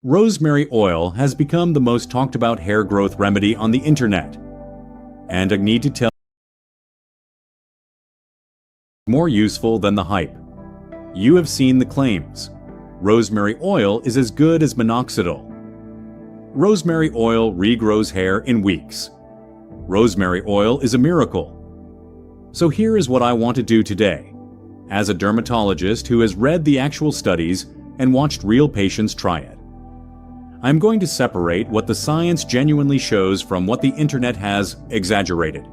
Rosemary oil has become the most talked about hair growth remedy on the internet. And I need to tell you, more useful than the hype. You have seen the claims. Rosemary oil is as good as minoxidil. Rosemary oil regrows hair in weeks. Rosemary oil is a miracle. So here is what I want to do today. As a dermatologist who has read the actual studies and watched real patients try it, I'm going to separate what the science genuinely shows from what the internet has exaggerated.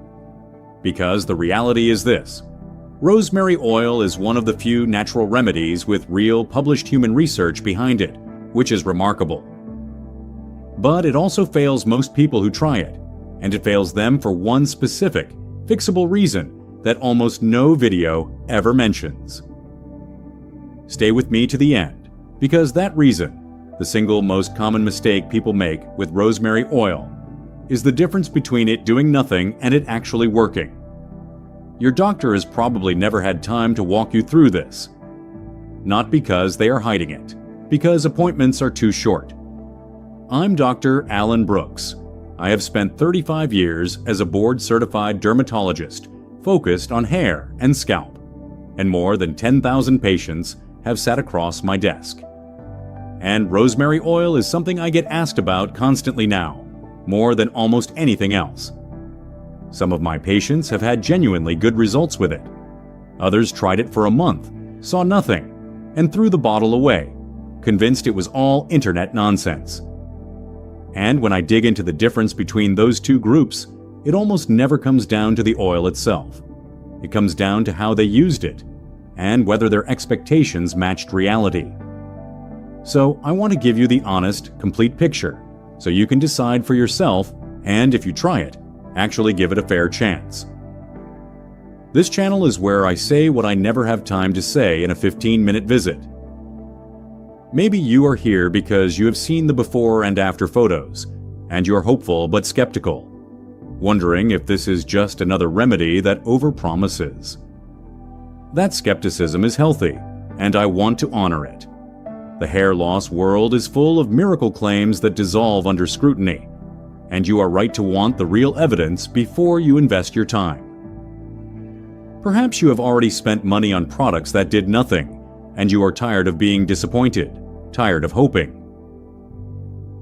Because the reality is this: rosemary oil is one of the few natural remedies with real published human research behind it, which is remarkable. But it also fails most people who try it, and it fails them for one specific, fixable reason that almost no video ever mentions. Stay with me to the end, because that reason, the single most common mistake people make with rosemary oil, is the difference between it doing nothing and it actually working. Your doctor has probably never had time to walk you through this. Not because they are hiding it, because appointments are too short. I'm Dr. Alan Brooks. I have spent 35 years as a board-certified dermatologist focused on hair and scalp, and more than 10,000 patients have sat across my desk. And rosemary oil is something I get asked about constantly now, more than almost anything else. Some of my patients have had genuinely good results with it. Others tried it for a month, saw nothing, and threw the bottle away, convinced it was all internet nonsense. And when I dig into the difference between those two groups, it almost never comes down to the oil itself. It comes down to how they used it, and whether their expectations matched reality. So I want to give you the honest, complete picture, so you can decide for yourself, and if you try it, actually give it a fair chance. This channel is where I say what I never have time to say in a 15-minute visit. Maybe you are here because you have seen the before and after photos, and you're hopeful but skeptical, wondering if this is just another remedy that overpromises. That skepticism is healthy, and I want to honor it. The hair loss world is full of miracle claims that dissolve under scrutiny, and you are right to want the real evidence before you invest your time. Perhaps you have already spent money on products that did nothing, and you are tired of being disappointed, tired of hoping.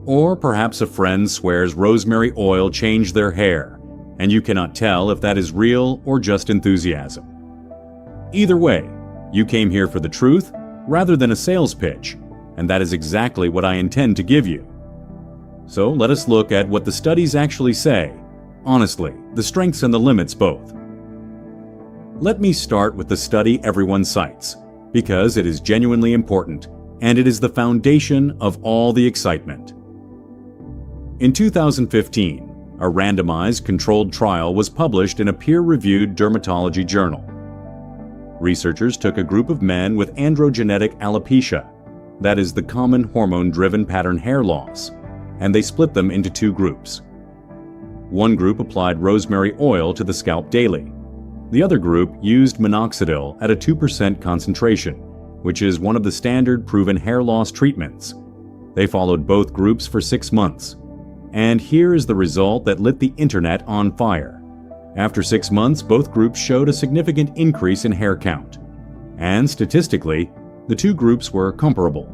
Or perhaps a friend swears rosemary oil changed their hair, and you cannot tell if that is real or just enthusiasm. Either way, you came here for the truth rather than a sales pitch, and that is exactly what I intend to give you. So let us look at what the studies actually say, honestly, the strengths and the limits both. Let me start with the study everyone cites, because it is genuinely important, and it is the foundation of all the excitement. In 2015, a randomized controlled trial was published in a peer-reviewed dermatology journal. Researchers took a group of men with androgenetic alopecia, that is the common hormone-driven pattern hair loss, and they split them into two groups. One group applied rosemary oil to the scalp daily. The other group used minoxidil at a 2% concentration, which is one of the standard proven hair loss treatments. They followed both groups for 6 months. And here is the result that lit the internet on fire. After 6 months, both groups showed a significant increase in hair count. And statistically, the two groups were comparable.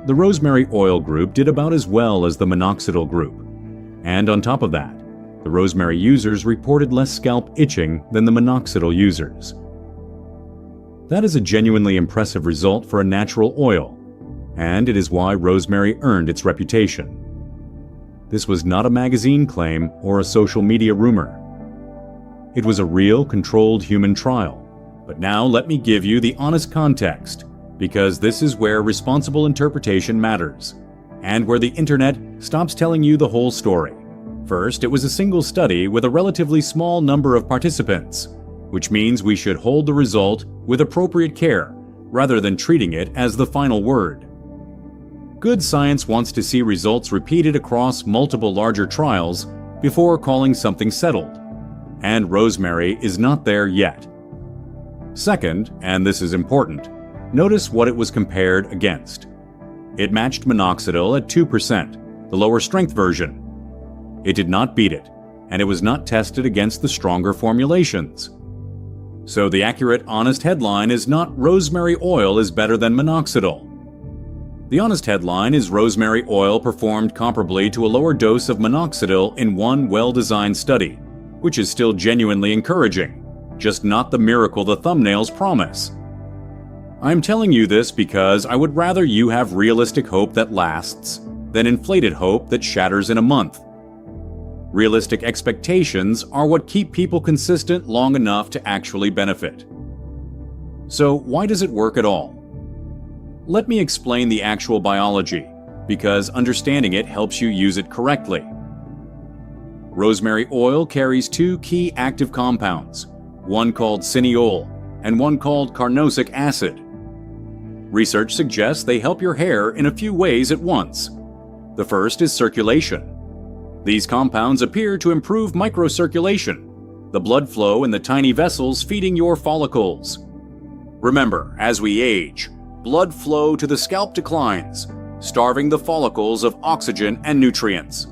The rosemary oil group did about as well as the minoxidil group. And on top of that, the rosemary users reported less scalp itching than the minoxidil users. That is a genuinely impressive result for a natural oil, and it is why rosemary earned its reputation. This was not a magazine claim or a social media rumor. It was a real, controlled human trial. But now let me give you the honest context, because this is where responsible interpretation matters, and where the internet stops telling you the whole story. First, it was a single study with a relatively small number of participants, which means we should hold the result with appropriate care, rather than treating it as the final word. Good science wants to see results repeated across multiple larger trials before calling something settled, and rosemary is not there yet. Second, and this is important, notice what it was compared against. It matched minoxidil at 2%, the lower strength version. It did not beat it, and it was not tested against the stronger formulations. So the accurate, honest headline is not rosemary oil is better than minoxidil. The honest headline is rosemary oil performed comparably to a lower dose of minoxidil in one well-designed study, which is still genuinely encouraging, just not the miracle the thumbnails promise. I'm telling you this because I would rather you have realistic hope that lasts than inflated hope that shatters in a month. Realistic expectations are what keep people consistent long enough to actually benefit. So why does it work at all? Let me explain the actual biology, because understanding it helps you use it correctly. Rosemary oil carries two key active compounds, one called cineol and one called carnosic acid. Research suggests they help your hair in a few ways at once. The first is circulation. These compounds appear to improve microcirculation, the blood flow in the tiny vessels feeding your follicles. Remember, as we age, blood flow to the scalp declines, starving the follicles of oxygen and nutrients.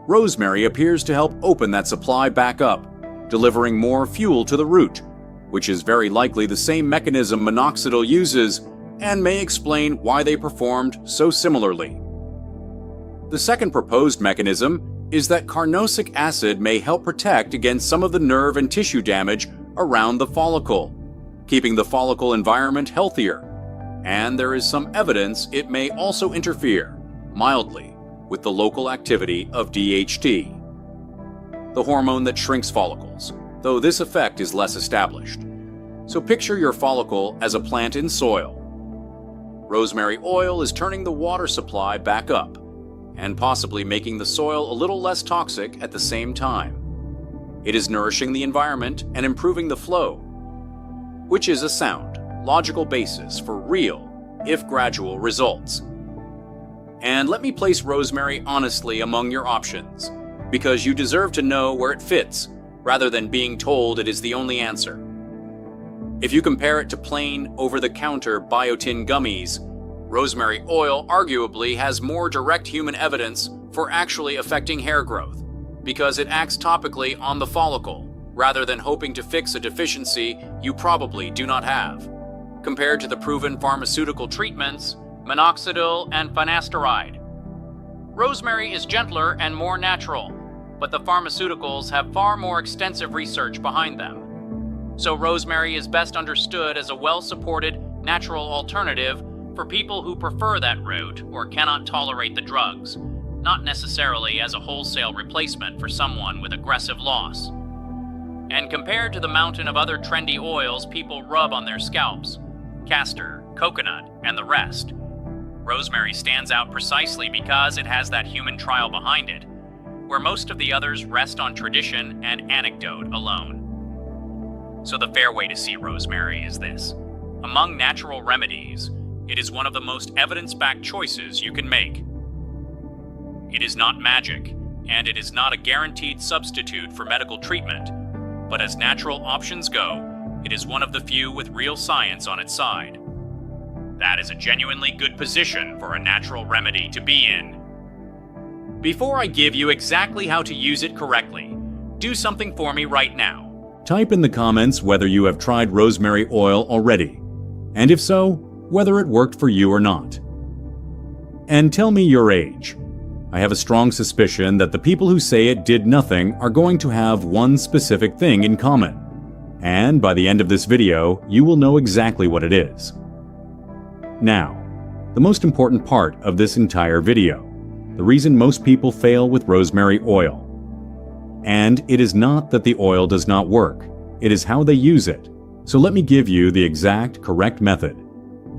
Rosemary appears to help open that supply back up, delivering more fuel to the root, which is very likely the same mechanism minoxidil uses and may explain why they performed so similarly. The second proposed mechanism is that carnosic acid may help protect against some of the nerve and tissue damage around the follicle, keeping the follicle environment healthier. And there is some evidence it may also interfere, mildly, with the local activity of DHT, the hormone that shrinks follicles, though this effect is less established. So picture your follicle as a plant in soil. Rosemary oil is turning the water supply back up, and possibly making the soil a little less toxic at the same time. It is nourishing the environment and improving the flow, which is a sound, logical basis for real, if gradual, results. And let me place rosemary honestly among your options, because you deserve to know where it fits, rather than being told it is the only answer. If you compare it to plain, over-the-counter biotin gummies, rosemary oil arguably has more direct human evidence for actually affecting hair growth, because it acts topically on the follicle, rather than hoping to fix a deficiency you probably do not have. Compared to the proven pharmaceutical treatments, minoxidil and finasteride. Rosemary is gentler and more natural, but the pharmaceuticals have far more extensive research behind them. So rosemary is best understood as a well-supported, natural alternative for people who prefer that route or cannot tolerate the drugs, not necessarily as a wholesale replacement for someone with aggressive loss. And compared to the mountain of other trendy oils people rub on their scalps, castor, coconut, and the rest, rosemary stands out precisely because it has that human trial behind it, where most of the others rest on tradition and anecdote alone. So the fair way to see rosemary is this: among natural remedies, it is one of the most evidence-backed choices you can make. It is not magic, and it is not a guaranteed substitute for medical treatment, but as natural options go, it is one of the few with real science on its side. That is a genuinely good position for a natural remedy to be in. Before I give you exactly how to use it correctly, do something for me right now. Type in the comments whether you have tried rosemary oil already, and if so, whether it worked for you or not. And tell me your age. I have a strong suspicion that the people who say it did nothing are going to have one specific thing in common. And by the end of this video, you will know exactly what it is. Now, the most important part of this entire video, the reason most people fail with rosemary oil. And it is not that the oil does not work, it is how they use it. So let me give you the exact correct method.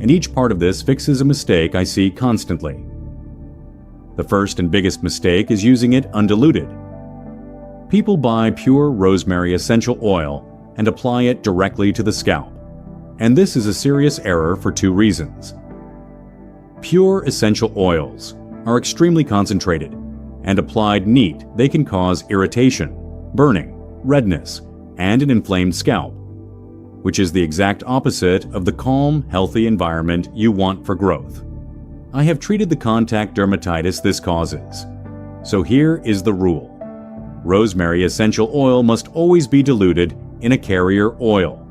And each part of this fixes a mistake I see constantly. The first and biggest mistake is using it undiluted. People buy pure rosemary essential oil and apply it directly to the scalp. And this is a serious error for two reasons. Pure essential oils are extremely concentrated, and applied neat, they can cause irritation, burning, redness, and an inflamed scalp, which is the exact opposite of the calm, healthy environment you want for growth. I have treated the contact dermatitis this causes. So here is the rule. Rosemary essential oil must always be diluted in a carrier oil.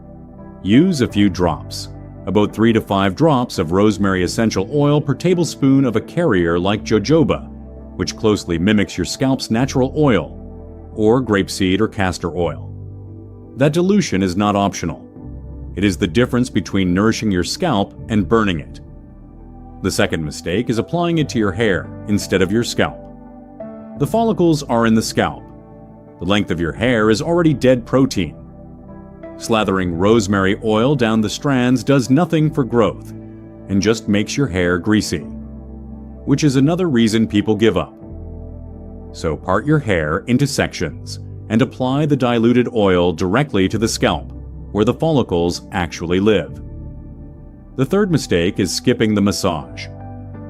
Use a few drops, about 3 to 5 drops of rosemary essential oil per tablespoon of a carrier like jojoba, which closely mimics your scalp's natural oil, or grapeseed or castor oil. That dilution is not optional. It is the difference between nourishing your scalp and burning it. The second mistake is applying it to your hair instead of your scalp. The follicles are in the scalp. The length of your hair is already dead protein. Slathering rosemary oil down the strands does nothing for growth and just makes your hair greasy, which is another reason people give up. So part your hair into sections and apply the diluted oil directly to the scalp, where the follicles actually live. The third mistake is skipping the massage.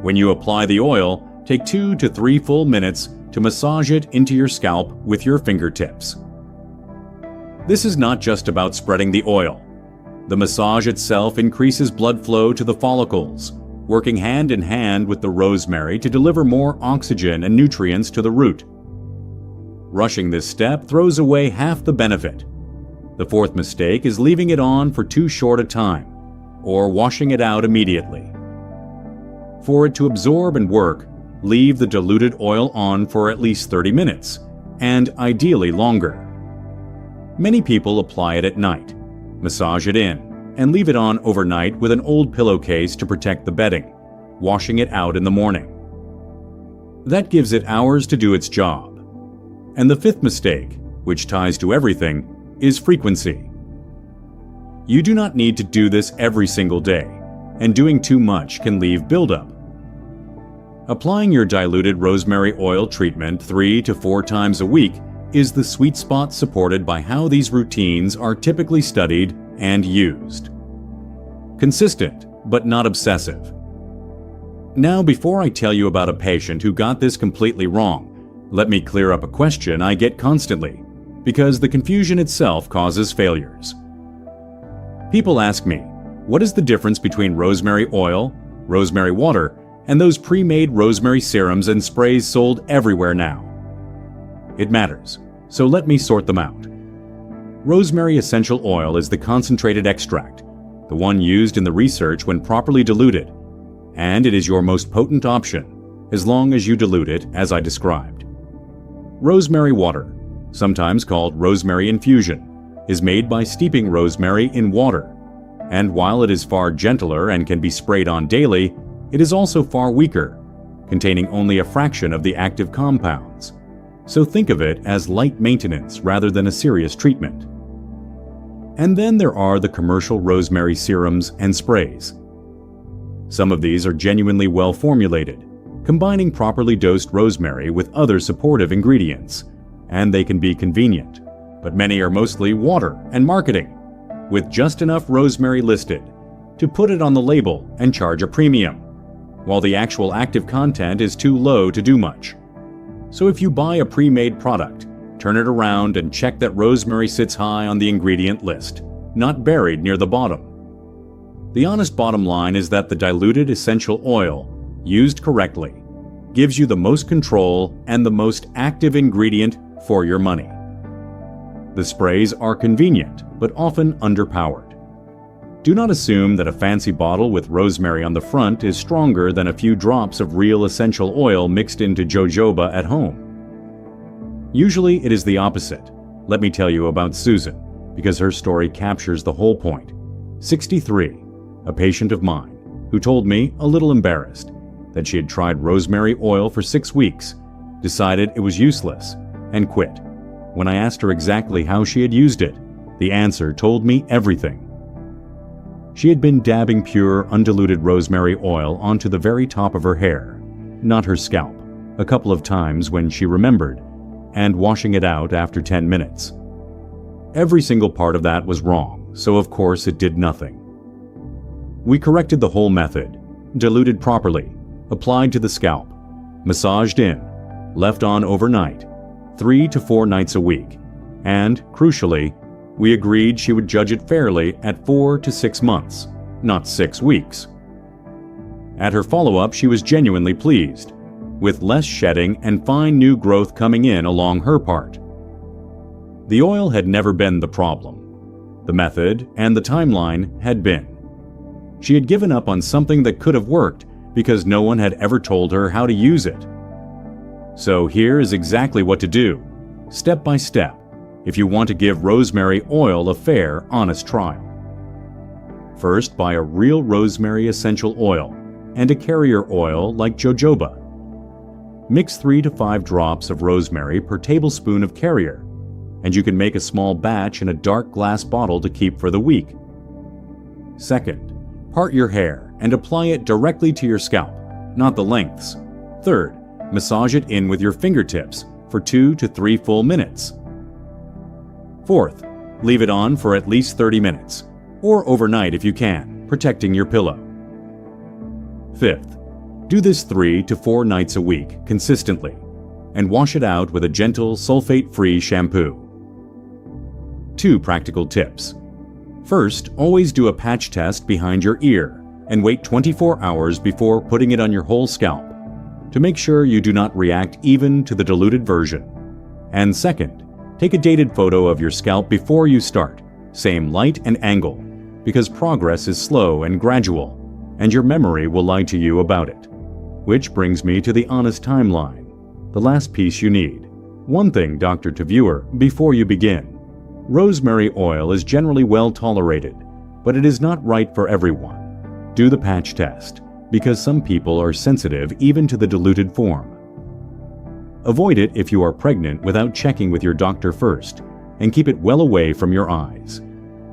When you apply the oil, take 2 to 3 full minutes to massage it into your scalp with your fingertips. This is not just about spreading the oil. The massage itself increases blood flow to the follicles, working hand in hand with the rosemary to deliver more oxygen and nutrients to the root. Rushing this step throws away half the benefit. The fourth mistake is leaving it on for too short a time, or washing it out immediately. For it to absorb and work, leave the diluted oil on for at least 30 minutes, and ideally longer. Many people apply it at night, massage it in, and leave it on overnight with an old pillowcase to protect the bedding, washing it out in the morning. That gives it hours to do its job. And the fifth mistake, which ties to everything, is frequency. You do not need to do this every single day, and doing too much can leave buildup. Applying your diluted rosemary oil treatment 3 to 4 times a week is the sweet spot supported by how these routines are typically studied and used. Consistent, but not obsessive. Now, before I tell you about a patient who got this completely wrong, let me clear up a question I get constantly, because the confusion itself causes failures. People ask me, what is the difference between rosemary oil, rosemary water, and those pre-made rosemary serums and sprays sold everywhere now? It matters, so let me sort them out. Rosemary essential oil is the concentrated extract, the one used in the research when properly diluted, and it is your most potent option, as long as you dilute it as I described. Rosemary water, sometimes called rosemary infusion, is made by steeping rosemary in water, and while it is far gentler and can be sprayed on daily, it is also far weaker, containing only a fraction of the active compounds. So think of it as light maintenance rather than a serious treatment. And then there are the commercial rosemary serums and sprays. Some of these are genuinely well formulated, combining properly dosed rosemary with other supportive ingredients, and they can be convenient, but many are mostly water and marketing, with just enough rosemary listed to put it on the label and charge a premium, while the actual active content is too low to do much. So if you buy a pre-made product, turn it around and check that rosemary sits high on the ingredient list, not buried near the bottom. The honest bottom line is that the diluted essential oil, used correctly, gives you the most control and the most active ingredient for your money. The sprays are convenient, but often underpowered. Do not assume that a fancy bottle with rosemary on the front is stronger than a few drops of real essential oil mixed into jojoba at home. Usually it is the opposite. Let me tell you about Susan, because her story captures the whole point. 63, a patient of mine, who told me, a little embarrassed, that she had tried rosemary oil for 6 weeks, decided it was useless, and quit. When I asked her exactly how she had used it, the answer told me everything. She had been dabbing pure, undiluted rosemary oil onto the very top of her hair, not her scalp, a couple of times when she remembered, and washing it out after 10 minutes. Every single part of that was wrong, so of course it did nothing. We corrected the whole method, diluted properly, applied to the scalp, massaged in, left on overnight, 3 to 4 nights a week, and, crucially, we agreed she would judge it fairly at 4 to 6 months, not 6 weeks. At her follow-up, she was genuinely pleased, with less shedding and fine new growth coming in along her part. The oil had never been the problem. The method and the timeline had been. She had given up on something that could have worked because no one had ever told her how to use it. So here is exactly what to do, step by step, if you want to give rosemary oil a fair, honest trial. First, buy a real rosemary essential oil and a carrier oil like jojoba. Mix 3 to 5 drops of rosemary per tablespoon of carrier, and you can make a small batch in a dark glass bottle to keep for the week. Second, part your hair and apply it directly to your scalp, not the lengths. Third, massage it in with your fingertips for 2 to 3 full minutes. Fourth, leave it on for at least 30 minutes, or overnight if you can, protecting your pillow. Fifth, do this 3 to 4 nights a week, consistently, and wash it out with a gentle, sulfate-free shampoo. 2 practical tips. First, always do a patch test behind your ear and wait 24 hours before putting it on your whole scalp to make sure you do not react even to the diluted version. And second, take a dated photo of your scalp before you start, same light and angle, because progress is slow and gradual, and your memory will lie to you about it. Which brings me to the honest timeline, the last piece you need. One thing, doctor to viewer, before you begin. Rosemary oil is generally well tolerated, but it is not right for everyone. Do the patch test, because some people are sensitive even to the diluted form. Avoid it if you are pregnant without checking with your doctor first, and keep it well away from your eyes.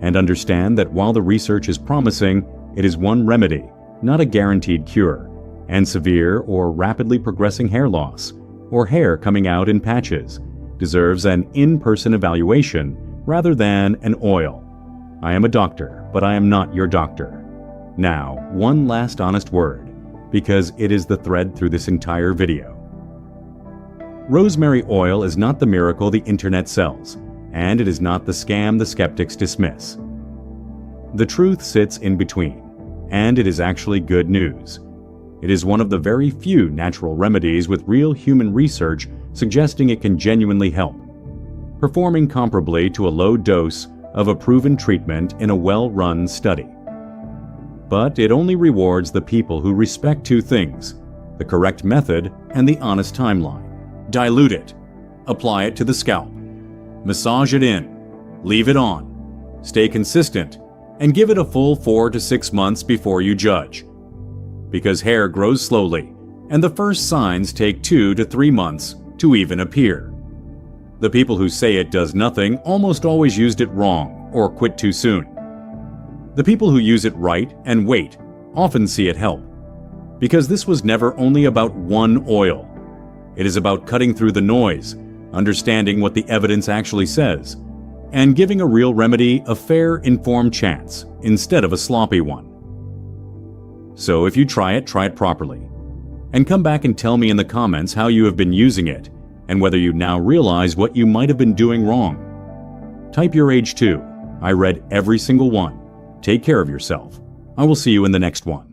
And understand that while the research is promising, it is one remedy, not a guaranteed cure, and severe or rapidly progressing hair loss, or hair coming out in patches, deserves an in-person evaluation rather than an oil. I am a doctor, but I am not your doctor. Now, one last honest word, because it is the thread through this entire video. Rosemary oil is not the miracle the internet sells, and it is not the scam the skeptics dismiss. The truth sits in between, and it is actually good news. It is one of the very few natural remedies with real human research suggesting it can genuinely help, performing comparably to a low dose of a proven treatment in a well-run study. But it only rewards the people who respect 2 things, the correct method and the honest timeline. Dilute it, apply it to the scalp, massage it in, leave it on, stay consistent, and give it a full 4 to 6 months before you judge. Because hair grows slowly, and the first signs take 2 to 3 months to even appear. The people who say it does nothing almost always used it wrong or quit too soon. The people who use it right and wait often see it help. Because this was never only about one oil. It is about cutting through the noise, understanding what the evidence actually says, and giving a real remedy a fair, informed chance instead of a sloppy one. So if you try it properly. And come back and tell me in the comments how you have been using it, and whether you now realize what you might have been doing wrong. Type your age too. I read every single one. Take care of yourself. I will see you in the next one.